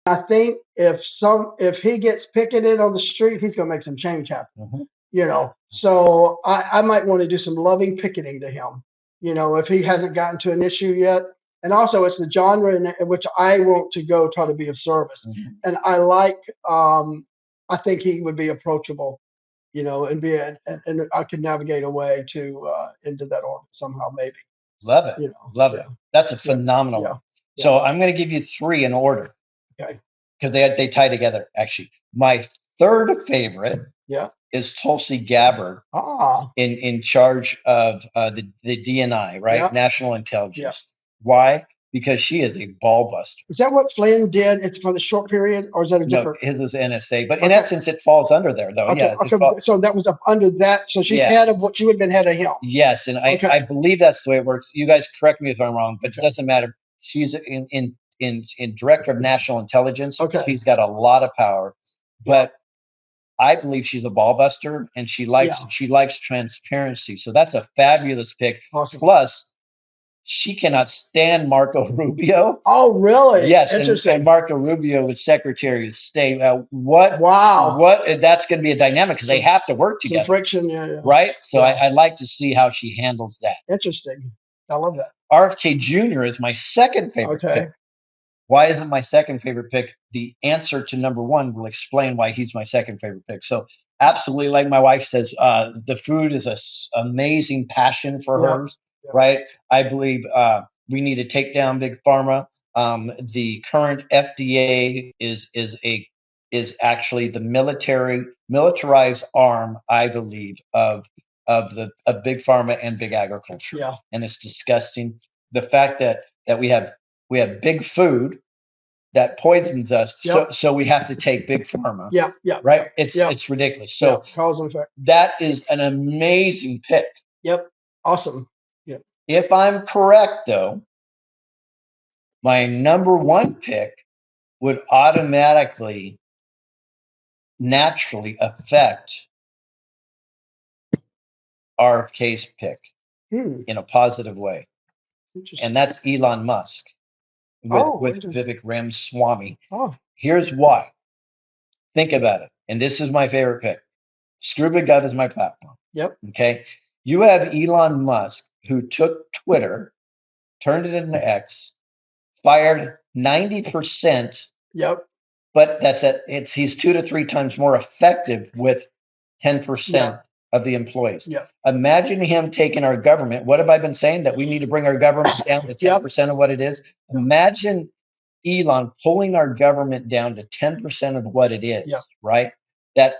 I think if he gets picketed on the street, he's going to make some change happen. Mm-hmm. So I might want to do some loving picketing to him. If he hasn't gotten to an issue yet. And also, it's the genre in which I want to go try to be of service. Mm-hmm. And I like I think he would be approachable, you know, and and I could navigate a way to into that orbit somehow, maybe, Love it. you know. Love it. Yeah, That's a yeah, phenomenal yeah, one. yeah. So I'm going to give you three in order Okay. because they tie together, actually. My third favorite Yeah. is Tulsi Gabbard Ah. in charge of the DNI, right? Yeah. National Yeah. Intelligence. Why? Because she is a ball buster. Is that what Flynn did for the short period, or is that a No, different? his was NSA, but in Okay. essence, it falls under there, though. Okay. Yeah, it Okay. So that was up under that. So she's Yeah. head of what she would have been head of him. Yes, and Okay. I believe that's the way it works. You guys correct me if I'm wrong, but Okay. it doesn't matter. She's in director of national intelligence. Okay. She's got a lot of power, but I believe she's a ball buster, and she likes transparency. So that's a fabulous pick. Awesome. Plus, she cannot stand Marco Rubio. Oh, really? Yes, Interesting. and Marco Rubio was Secretary of State. Wow. What? That's going to be a dynamic because they have to work together. Some friction, yeah. Right? So Yeah. I'd like to see how she handles that. Interesting. I love that. RFK Jr. is my second favorite pick. Why isn't my second favorite pick? The answer to number one will explain why he's my second favorite pick. So absolutely, like my wife says, the food is an amazing passion for Herms, right? I believe we need to take down big pharma. The current FDA is actually the militarized arm, I believe, of big pharma and big agriculture. Yeah. And it's disgusting. The fact that we have big food that poisons us, so we have to take big pharma. Yeah. Right? It's ridiculous. So cause and effect. that is an amazing pick. Yep. Awesome. Yep. If I'm correct, though, my number one pick would automatically, naturally affect RFK's pick in a positive way. And that's Elon Musk with Vivek Ramaswamy. Here's why. Think about it. And this is my favorite pick. ScubaGov is my platform. Yep. Okay. You have Elon Musk, who took Twitter, turned it into X, fired 90%. Yep. But he's 2 to 3 times more effective with 10% of the employees. Yep. Imagine him taking our government. What have I been saying? That we need to bring our government down to 10% of what it is. Imagine Elon pulling our government down to 10% of what it is, right? That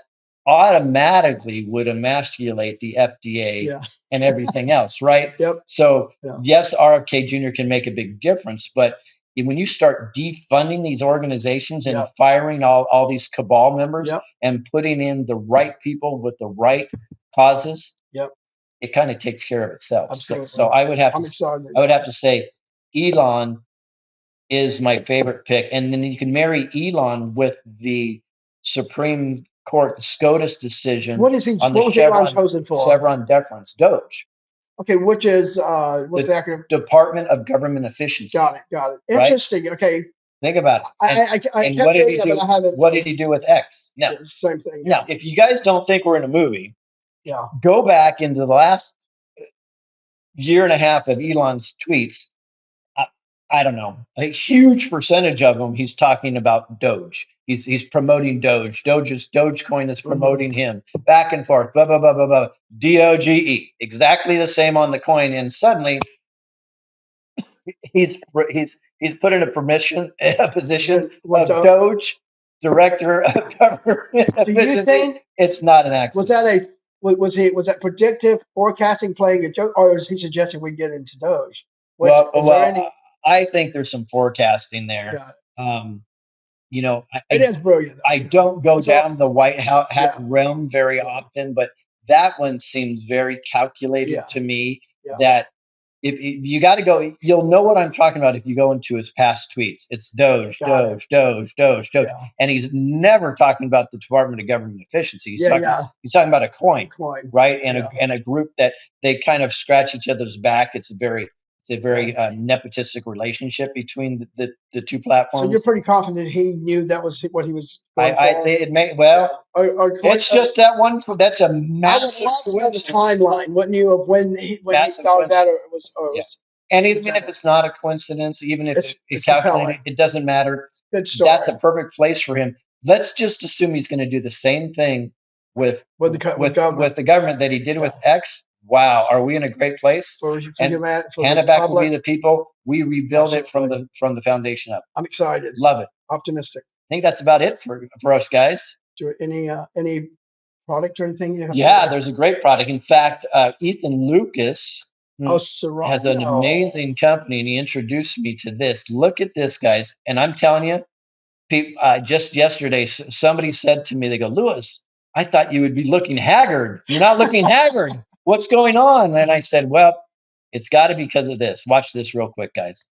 automatically would emasculate the FDA and everything else, right? So yes, RFK Jr. can make a big difference, but when you start defunding these organizations and firing all these cabal members and putting in the right people with the right causes, it kind of takes care of itself. Absolutely. So I would have to say Elon is my favorite pick. And then you can marry Elon with the Supreme Court, the SCOTUS decision. What was Elon chosen for? Chevron deference, DOGE. Okay, which is what's the acronym? Department of Government Efficiency. Got it. Interesting. Right? Okay. Think about it. And what did he do? What did he do with X? Now, same thing. Now, if you guys don't think we're in a movie, go back into the last year and a half of Elon's tweets. I don't know, a huge percentage of them, he's talking about Doge. He's promoting Doge. Dogecoin is promoting him. Back and forth, blah, blah, blah, blah, blah. DOGE. Exactly the same on the coin. And suddenly he's put in a position of Doge, Director of Government Efficiency. Do you think it's not an accident? Was that predictive forecasting playing a joke, or is he suggesting we get into Doge? I think there's some forecasting there. It is brilliant. I don't go down the White Hat realm very often, but that one seems very calculated to me. That if you got to go, you'll know what I'm talking about if you go into his past tweets. It's Doge, and he's never talking about the Department of Government Efficiency. He's talking about a coin, right? And a group that they kind of scratch each other's back. It's a very nepotistic relationship between the two platforms. So you're pretty confident he knew that was what he was going for? It may, well, it's just that one. That's a massive. I would love to know the timeline, wouldn't you, of when he thought of that, or it was. And even if it's not a coincidence, even if it's calculated, it doesn't matter. Good story. That's a perfect place for him. let's just assume he's going to do the same thing with government. the government that he did with X. Wow, are we in a great place? For And humanity, for hand the it back will public. be the people. We rebuild Absolutely. it from the foundation up. I'm excited. Love it. Optimistic. I think that's about it for us guys. Do any product or anything you have? Yeah, there's a great product. In fact, Ethan Lucas has an Serrano. amazing company, and he introduced me to this. Look at this, guys. And I'm telling you, just yesterday, somebody said to me, they go, Lewis, I thought you would be looking haggard. You're not looking haggard. What's going on? And I said, well, it's got to be because of this. Watch this real quick, guys.